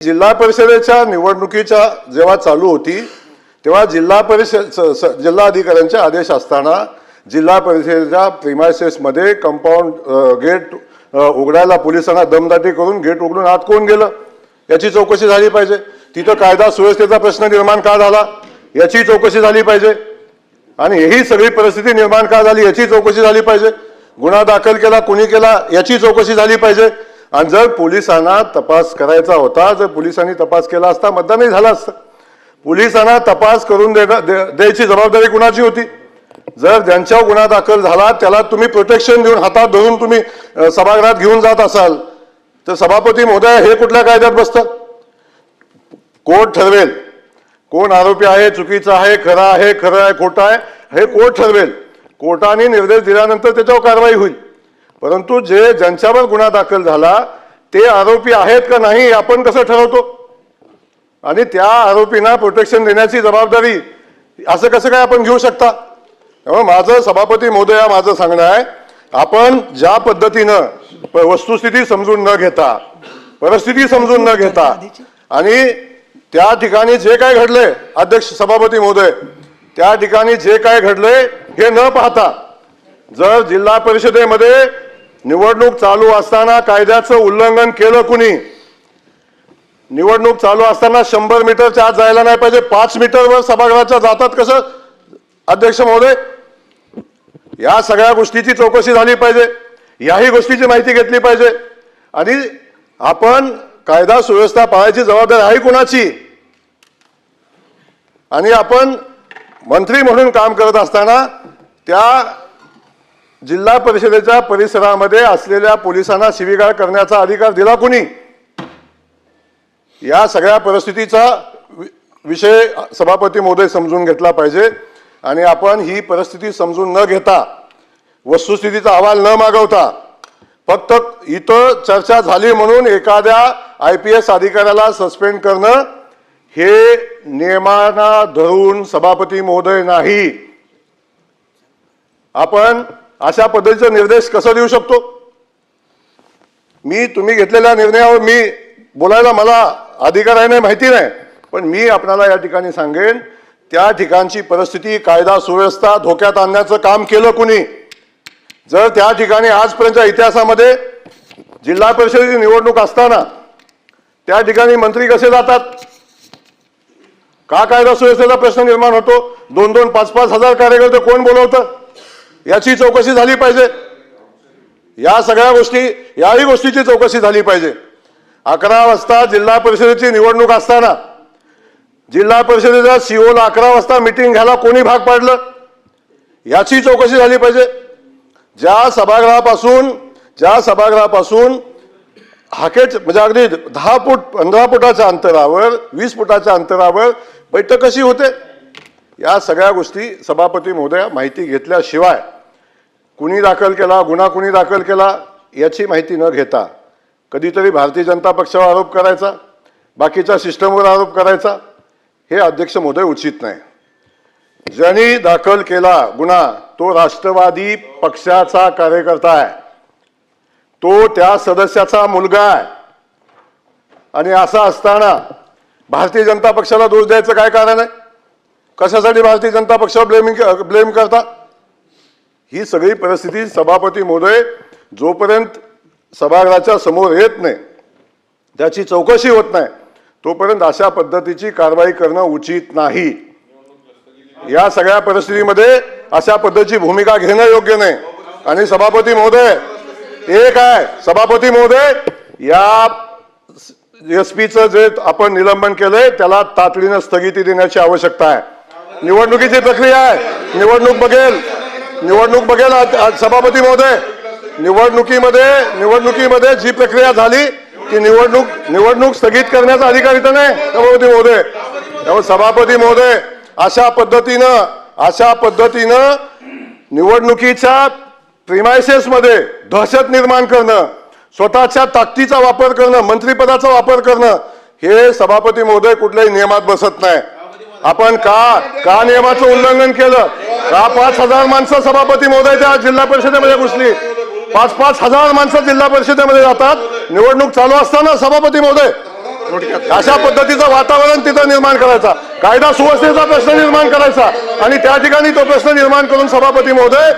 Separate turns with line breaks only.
जिल्हा परिषदेच्या निवडणुकीच्या जेव्हा चालू होती तेव्हा जिल्हा अधिकाऱ्यांचे आदेश असताना जिल्हा परिषदेच्या प्रिमायसेसमध्ये कंपाऊंड गेट उघडायला पोलिसांना दमदाटी करून गेट उघडून आत कोण गेलं याची चौकशी झाली पाहिजे। तिथं कायदा सुव्यवस्थेचा प्रश्न निर्माण का झाला याची चौकशी झाली पाहिजे आणि ही सगळी परिस्थिती निर्माण का झाली याची चौकशी झाली पाहिजे। गुन्हा दाखल केला कोणी केला याची चौकशी झाली पाहिजे आणि जर पोलिसांना तपास करायचा होता जर पोलिसांनी तपास केला असता मतदानही झालं असतं। पोलिसांना तपास करून द्यायची जबाबदारी कुणाची होती? जर ज्यांच्यावर गुन्हा दाखल झाला त्याला तुम्ही प्रोटेक्शन देऊन हातात धरून तुम्ही सभागृहात घेऊन जात असाल तर सभापती महोदय हे कुठल्या कायद्यात बसतं? कोर्ट ठरवेल कोण आरोपी आहे चुकीचा आहे खरा आहे खरं आहे खोटा आहे हे कोर्ट ठरवेल। कोर्टाने निर्देश दिल्यानंतर त्याच्यावर कारवाई होईल परंतु ज्यांच्यावर गुन्हा दाखल झाला ते आरोपी आहेत का नाही आपण कसं ठरवतो आणि त्या आरोपींना प्रोटेक्शन देण्याची जबाबदारी असं कसं काय आपण घेऊ शकता? त्यामुळे माझं सभापती महोदया माझं सांगणं आहे आपण ज्या पद्धतीनं वस्तुस्थिती समजून न घेता परिस्थिती समजून न घेता आणि त्या ठिकाणी जे काय घडले अध्यक्ष सभापती महोदय त्या ठिकाणी जे काय घडले हे न पाहता जर जिल्हा परिषदेमध्ये निवडणूक चालू असताना कायद्याचं उल्लंघन केलं कुणी निवडणूक चालू असताना 100 मीटरच्या आत जायला नाही पाहिजे 5 मीटरवर सभागृहाच्या जातात कसं अध्यक्ष महोदय? या सगळ्या गोष्टीची चौकशी झाली पाहिजे याही गोष्टीची माहिती घेतली पाहिजे आणि आपण कायदा सुव्यवस्था पाळायची जबाबदारी आहे कुणाची आणि आपण मंत्री म्हणून काम करत असताना त्या जिल्हा परिषदेच्या परिसरामध्ये असलेल्या पोलिसांना शिवीगाळ करण्याचा अधिकार दिला कुणी? या सगळ्या परिस्थितीचा विषय सभापती महोदय समजून घेतला पाहिजे आणि आपण ही परिस्थिती समजून न घेता वस्तुस्थितीचा अहवाल न मागवता फक्त इथं चर्चा झाली म्हणून एखाद्या IPS अधिकाऱ्याला सस्पेंड करणं हे नियमांना धरून सभापती महोदय नाही। आपण अशा पद्धतीचे निर्देश कसं देऊ शकतो? तुम्ही घेतलेल्या निर्णयावर मी बोलायला मला अधिकार आहे नाही माहिती नाही पण मी आपल्याला या ठिकाणी सांगेन त्या ठिकाणची परिस्थिती कायदा सुव्यवस्था धोक्यात आणण्याचं काम केलं कुणी? जर त्या ठिकाणी आजपर्यंतच्या इतिहासामध्ये जिल्हा परिषदेची निवडणूक असताना त्या ठिकाणी मंत्री कसे जातात का कायदा सुव्यवस्थेचा प्रश्न निर्माण होतो 2-2, 5-5 हजार कार्यकर्ते कोण बोलवतं याची चौकशी झाली पाहिजे। या सगळ्या गोष्टी याही गोष्टीची चौकशी झाली पाहिजे। 11 वाजता जिल्हा परिषदेची निवडणूक असताना जिल्हा परिषदेच्या CO ला 11 वाजता मीटिंग घ्यायला कोणी भाग पाडलं याची चौकशी झाली पाहिजे। ज्या सभागृहापासून हाकेच म्हणजे अगदी 10 फूट 15 फुटाच्या अंतरावर 20 फुटाच्या अंतरावर बैठक कशी होते या सगळ्या गोष्टी सभापती महोदया माहिती घेतल्याशिवाय कुणी दाखल केला गुन्हा कुणी दाखल केला याची माहिती न घेता कधीतरी भारतीय जनता पक्षावर आरोप करायचा बाकीच्या सिस्टमवर आरोप करायचा हे अध्यक्ष महोदय उचित नाही। ज्यांनी दाखल केला गुन्हा तो राष्ट्रवादी पक्षाचा कार्यकर्ता आहे तो त्या सदस्याचा मुलगा आहे आणि असं असताना भारतीय जनता पक्षाला दोष द्यायचं काय कारण आहे? कशासाठी भारतीय जनता पक्षावर ब्लेम करता? ही सगळी परिस्थिती सभापती महोदय जोपर्यंत सभागृहाच्या समोर येत नाही त्याची चौकशी होत नाही तोपर्यंत अशा पद्धतीची कारवाई करणं उचित नाही। या सगळ्या परिस्थितीमध्ये अशा पद्धतीची भूमिका घेणं योग्य नाही आणि सभापती महोदय एक आहे सभापती महोदय या SP चं जे आपण निलंबन केलंय त्याला तातडीनं स्थगिती देण्याची आवश्यकता आहे। निवडणुकीची प्रक्रिया आहे निवडणूक बघेल सभापती महोदय निवडणुकीमध्ये जी प्रक्रिया झाली ती निवडणूक स्थगित करण्याचा अधिकार इथं नाही सभापती महोदय। त्यामुळे सभापती महोदय अशा पद्धतीनं निवडणुकीच्या प्रिमायसेसमध्ये दहशत निर्माण करणं स्वतःच्या ताकदीचा वापर करणं मंत्रिपदाचा वापर करणं हे सभापती महोदय कुठल्याही नियमात बसत नाही। आपण का नियमाचं उल्लंघन केलं का 5,000 माणसं सभापती महोदय त्या जिल्हा परिषदेमध्ये घुसली 5,000 माणसं जिल्हा परिषदेमध्ये जातात निवडणूक चालू असताना सभापती महोदय अशा पद्धतीचं वातावरण तिथं निर्माण करायचा, कायदा सुव्यवस्थेचा प्रश्न निर्माण करायचा आणि त्या ठिकाणी तो प्रश्न निर्माण करून सभापती महोदय